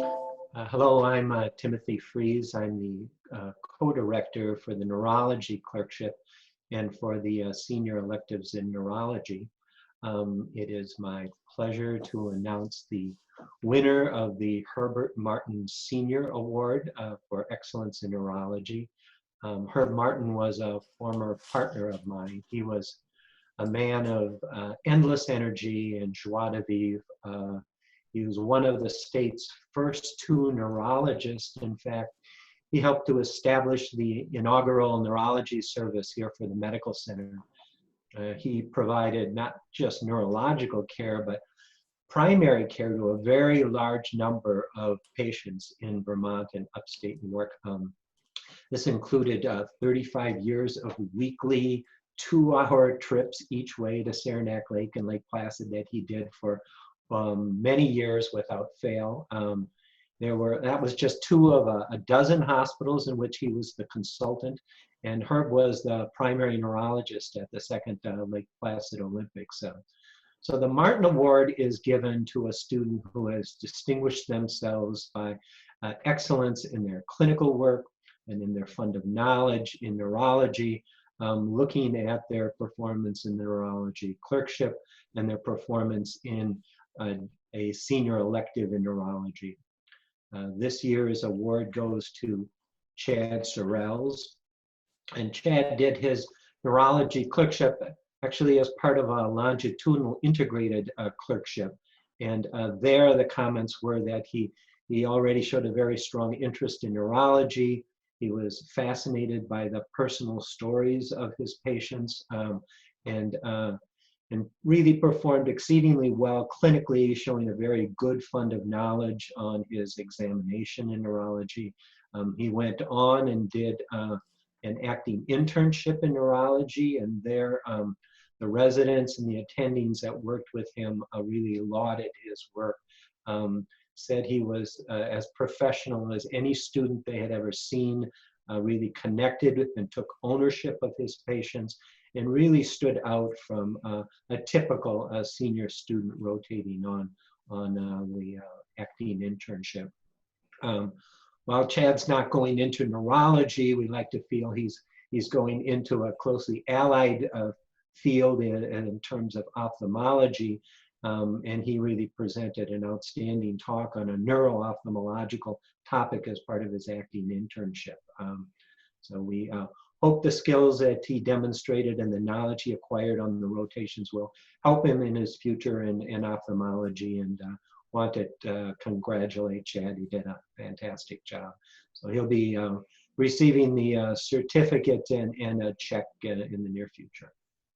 Hello, I'm Timothy Fries. I'm the co-director for the neurology clerkship and for the senior electives in neurology. It is my pleasure to announce the winner of the Herbert Martin Sr Award for Excellence in Neurology. Herb Martin was a former partner of mine. He was a man of endless energy and joie de vivre. He was one of the state's first two neurologists. In fact, he helped to establish the inaugural neurology service here for the medical center. He provided not just neurological care, but primary care to a very large number of patients in Vermont and upstate New York. This included 35 years of weekly 2-hour trips each way to Saranac Lake and Lake Placid that he did for many years without fail. That was just two of a dozen hospitals in which he was the consultant, and Herb was the primary neurologist at the second Lake Placid Olympics. So the Martin Award is given to a student who has distinguished themselves by excellence in their clinical work and in their fund of knowledge in neurology, looking at their performance in the neurology clerkship and their performance in a senior elective in neurology. This year's award goes to Chad Serels. And Chad did his neurology clerkship actually as part of a longitudinal integrated clerkship. And there the comments were that he already showed a very strong interest in neurology. He was fascinated by the personal stories of his patients and really performed exceedingly well clinically, showing a very good fund of knowledge on his examination in neurology. He went on and did an acting internship in neurology, and there the residents and the attendings that worked with him really lauded his work, said he was as professional as any student they had ever seen, really connected with and took ownership of his patients, and really stood out from a typical senior student rotating on the acting internship. While Chad's not going into neurology, we like to feel he's going into a closely allied field in terms of ophthalmology, and he really presented an outstanding talk on a neuro-ophthalmological topic as part of his acting internship. So we hope the skills that he demonstrated and the knowledge he acquired on the rotations will help him in his future in ophthalmology, and want to congratulate Chad. He did a fantastic job. So he'll be receiving the certificate and a check in the near future.